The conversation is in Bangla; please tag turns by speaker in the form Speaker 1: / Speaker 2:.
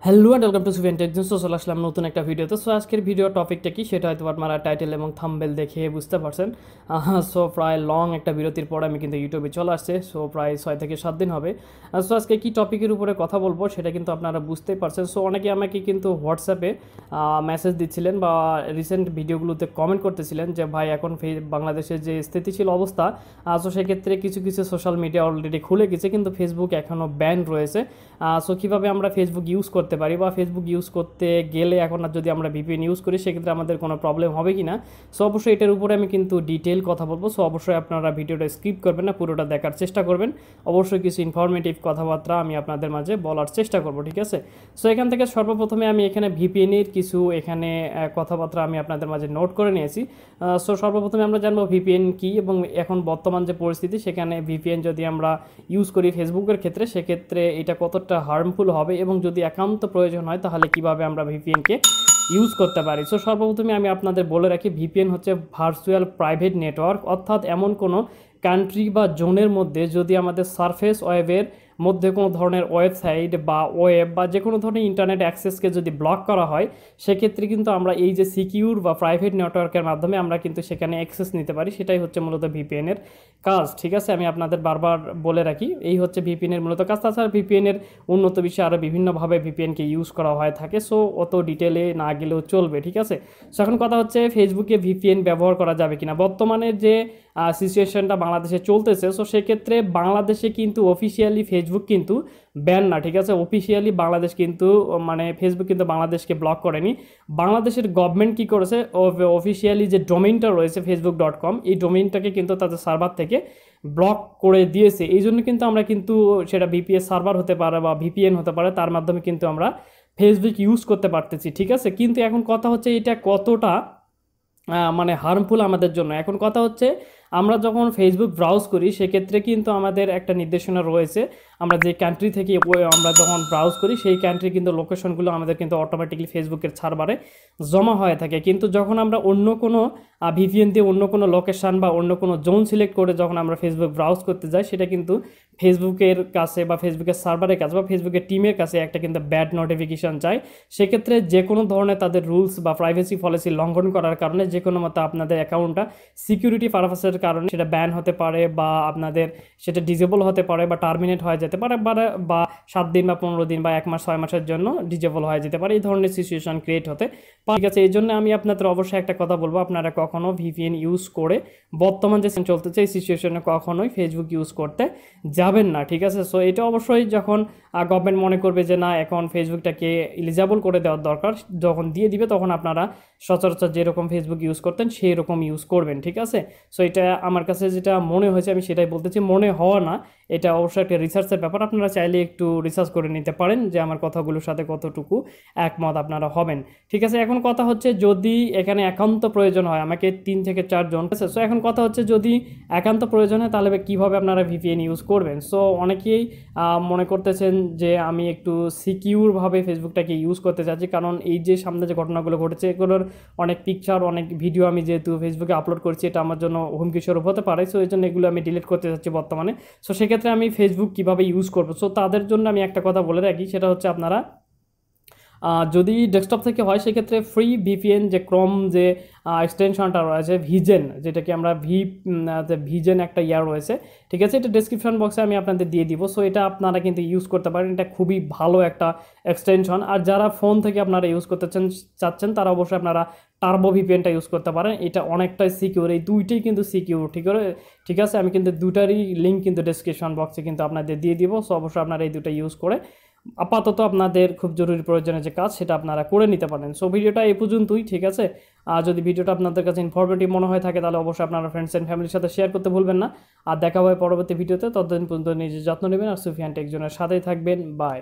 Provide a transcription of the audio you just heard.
Speaker 1: Hello and welcome to Sufiyan tech news. চলে আসলাম নতুন একটা ভিডিওতে। সো আজকের ভিডিও টপিকটা কি সেটা হয়তো আপনারা টাইটেল এবং থাম্বনেল দেখে বুঝতে পারছেন। সো প্রায় লং একটা বিরতির পর আমি কিন্তু ইউটিউবে চলে আসছে। সো প্রায় 6 থেকে 7 দিন হবে। সো আজকে কী টপিকের উপরে কথা বলবো সেটা কিন্তু আপনারা বুঝতেই পারছেন। সো অনেকে আমাকে কিন্তু হোয়াটসঅ্যাপে মেসেজ দিচ্ছিলেন বা রিসেন্ট ভিডিওগুলোতে কমেন্ট করতেছিলেন যে ভাই এখন বাংলাদেশের যে স্থিতিশীল অবস্থা, সো সেক্ষেত্রে কিছু কিছু সোশ্যাল মিডিয়া অলরেডি খুলে গেছে কিন্তু ফেসবুক এখনও ব্যান রয়েছে। সো কীভাবে আমরা ফেসবুক ইউজ করতে পারি বা ফেসবুক ইউজ করতে গেলে এখন আর যদি আমরা ভিপিএন ইউজ করি সেক্ষেত্রে আমাদের কোনো প্রবলেম হবে কি না। সো অবশ্যই এটার উপরে আমি কিন্তু ডিটেল কথা বলবো। সো অবশ্যই আপনারা ভিডিওটা স্কিপ করবেন না, পুরোটা দেখার চেষ্টা করবেন। অবশ্যই কিছু ইনফরমেটিভ কথাবার্তা আমি আপনাদের মাঝে বলার চেষ্টা করব, ঠিক আছে। সো এখান থেকে সর্বপ্রথমে আমি এখানে ভিপিএনের কিছু এখানে কথাবার্তা আমি আপনাদের মাঝে নোট করে নিয়েছি। সো সর্বপ্রথমে আমরা জানবো ভিপিএন কী এবং এখন বর্তমান যে পরিস্থিতি সেখানে ভিপিএন যদি আমরা ইউজ করি ফেসবুকের ক্ষেত্রে সেক্ষেত্রে এটা কতটা হার্মফুল হবে এবং যদি একান্ত প্রয়োজন হয় তাহলে কিভাবে আমরা ভিপিএনকে ইউজ করতে পারি। সো সর্বপ্রথমে আমি আপনাদের বলে রাখি ভিপিএন হচ্ছে ভার্চুয়াল প্রাইভেট নেটওয়ার্ক, অর্থাৎ এমন কোনো কান্ট্রি বা জোনের মধ্যে যদি আমাদের সারফেস ওয়েবের মধ্যে কোনো ধরনের ওয়েবসাইট বা ওয়েব বা যে কোনো ধরনের ইন্টারনেট অ্যাক্সেসকে যদি ব্লক করা হয় সেক্ষেত্রে কিন্তু আমরা এই যে সিকিউর বা প্রাইভেট নেটওয়ার্কের মাধ্যমে আমরা কিন্তু সেখানে অ্যাক্সেস নিতে পারি। সেটাই হচ্ছে মূলত ভিপিএনের কাজ, ঠিক আছে। আমি আপনাদের বারবার বলে রাখি এই হচ্ছে ভিপিএনের মূলত কাজ। তাছাড়া ভিপিএনের উন্নত বিষয়ে আরও বিভিন্নভাবে ভিপিএনকে ইউজ করা হয়ে থাকে। সো অত ডিটেলে না গেলেও চলবে, ঠিক আছে। সো এখন কথা হচ্ছে ফেসবুকে ভিপিএন ব্যবহার করা যাবে কিনা। বর্তমানে যে সিচুয়েশনটা বাংলাদেশে চলতেছে সো সেক্ষেত্রে বাংলাদেশে কিন্তু অফিসিয়ালি ফেসবুক কিন্তু ব্যান না, ঠিক আছে। অফিসিয়ালি বাংলাদেশ কিন্তু মানে ফেসবুক কিন্তু বাংলাদেশকে ব্লক করেনি। বাংলাদেশের গভর্নমেন্ট কী করেছে, অফিসিয়ালি যে ডোমেইনটা রয়েছে facebook.com এই ডোমেইনটাকে কিন্তু তাদের সার্ভার থেকে ব্লক করে দিয়েছে। এই জন্য কিন্তু আমরা কিন্তু সেটা ভিপিএস সার্ভার হতে পারে বা ভিপিএন হতে পারে, তার মাধ্যমে কিন্তু আমরা ফেসবুক ইউজ করতে পারতেছি, ঠিক আছে। কিন্তু এখন কথা হচ্ছে এটা কতটা মানে হার্মফুল আমাদের জন্য। এখন কথা হচ্ছে আমরা যখন ফেসবুক ব্রাউজ করি সেক্ষেত্রে কিন্তু আমাদের একটা নির্দেশনা রয়েছে, আমরা যে কান্ট্রি থেকে আমরা যখন ব্রাউজ করি সেই কান্ট্রি কিন্তু লোকেশনগুলো আমাদের কিন্তু অটোমেটিকলি ফেসবুকের সার্ভারে জমা হয়ে থাকে। কিন্তু যখন আমরা অন্য কোনো ভিপিএন দিয়ে অন্য কোনো লোকেশান বা অন্য কোনো জোন সিলেক্ট করে যখন আমরা ফেসবুক ব্রাউজ করতে যাই সেটা কিন্তু ফেসবুকের কাছে বা ফেসবুকের সার্ভারের কাছে বা ফেসবুকের টিমের কাছে একটা কিন্তু ব্যাড নোটিফিকেশান চাই। সেক্ষেত্রে যে কোনো ধরনের তাদের রুলস বা প্রাইভেসি পলিসি লঙ্ঘন করার কারণে যে কোনো মতো আপনাদের অ্যাকাউন্টটা সিকিউরিটি পারপাসের কারণে সেটা ব্যান হতে পারে বা আপনাদের সেটা ডিজেবল হতে পারে বা টার্মিনেট হয়ে যেতে পারে বা 7 দিন বা 15 দিন বা 1 মাস 6 মাসের জন্য ডিজেবল হয়ে যেতে পারে। এই ধরনের সিচুয়েশন ক্রিয়েট হতে পারে, ঠিক আছে। এই জন্য আমি আপনাদের অবশ্যই একটা কথা বলবো, আপনারা কখনো ভিপিএন ইউজ করে বর্তমান যে চলতেছে এই সিচুয়েশনে কখনোই ফেসবুক ইউজ করতে যাবেন না, ঠিক আছে। সো এটা অবশ্যই যখন গভর্নমেন্ট মনে করবে যে না এখন ফেসবুকটাকে এলিজেবল করে দেওয়ার দরকার, যখন দিয়ে দিবে তখন আপনারা সচরাচর যেরকম ফেসবুক ইউজ করতেন সেই রকম ইউজ করবেন, ঠিক আছে। সো এটা আমার কাছে যেটা মনে হয়েছে আমি সেটাই বলতেছি, মনে হওয়া না, এটা অবশ্যই একটা রিসার্চের ব্যাপার। আপনারা চাইলে একটু রিসার্চ করে নিতে পারেন যে আমার কথাগুলোর সাথে কতটুকু একমত আপনারা হবেন, ঠিক আছে। এখন কথা হচ্ছে যদি এখানে একান্ত প্রয়োজন হয়, আমাকে 3 থেকে 4 জন, সো এখন কথা হচ্ছে যদি একান্ত প্রয়োজন হয় তাহলে কীভাবে আপনারা ভিপিএন ইউজ করবেন। সো অনেকেই মনে করতেছেন যে আমি একটু সিকিউরভাবে ফেসবুকটাকে ইউজ করতে চাচ্ছি, কারণ এই যে সামনে যে ঘটনাগুলো ঘটেছে এগুলোর অনেক পিকচার অনেক ভিডিও আমি যেহেতু ফেসবুকে আপলোড করছি এটা আমার জন্য হুমকি স্বরূপ হতে পারে। সো এই জন্য এগুলো আমি ডিলিট করতে চাচ্ছি বর্তমানে। সো সেক্ষেত্রে আমি ফেসবুক কীভাবে ইউজ করবো, সো তাদের জন্য আমি একটা কথা বলে রাখি, সেটা হচ্ছে আপনারা যদি ডেস্কটপ থেকে হয় সেক্ষেত্রে ফ্রি ভিপিএন যে ক্রোম যে এক্সটেনশনটা রয়েছে ভিজেন, যেটাকে আমরা ভিজেন একটা ইয়ার রয়েছে, ঠিক আছে। এটা ডেসক্রিপশন বক্সে আমি আপনাদের দিয়ে দিব। সো এটা আপনারা কিন্তু ইউজ করতে পারেন, এটা খুবই ভালো একটা এক্সটেনশন। আর যারা ফোন থেকে আপনারা ইউজ করতে চাচ্ছেন তারা অবশ্যই আপনারা টার্বো ভিপিএনটা ইউজ করতে পারেন, এটা অনেকটাই সিকিউর। এই দুইটাই কিন্তু সিকিউর, ঠিক আছে। আমি কিন্তু দুটারই লিঙ্ক কিন্তু ডেসক্রিপশন বক্সে কিন্তু আপনাদের দিয়ে দিব। সো অবশ্যই আপনারা এই দুটো ইউজ করে আপাতত আপনাদের খুব জরুরি প্রয়োজনের যে কাজ সেটা আপনারা করে নিতে পারেন। সো ভিডিওটা এই পর্যন্তই, ঠিক আছে। আর যদি ভিডিওটা আপনাদের কাছে ইনফরমেটিভ মনে হয়ে থাকে তাহলে অবশ্যই আপনারা ফ্রেন্ডস অ্যান্ড ফ্যামিলির সাথে শেয়ার করতে ভুলবেন না। আর দেখা হয় পরবর্তী ভিডিওতে, ততদিন পর্যন্ত নিজের যত্ন নেবেন আর সুফিয়ান টেক জোনের সাথেই থাকবেন। বাই।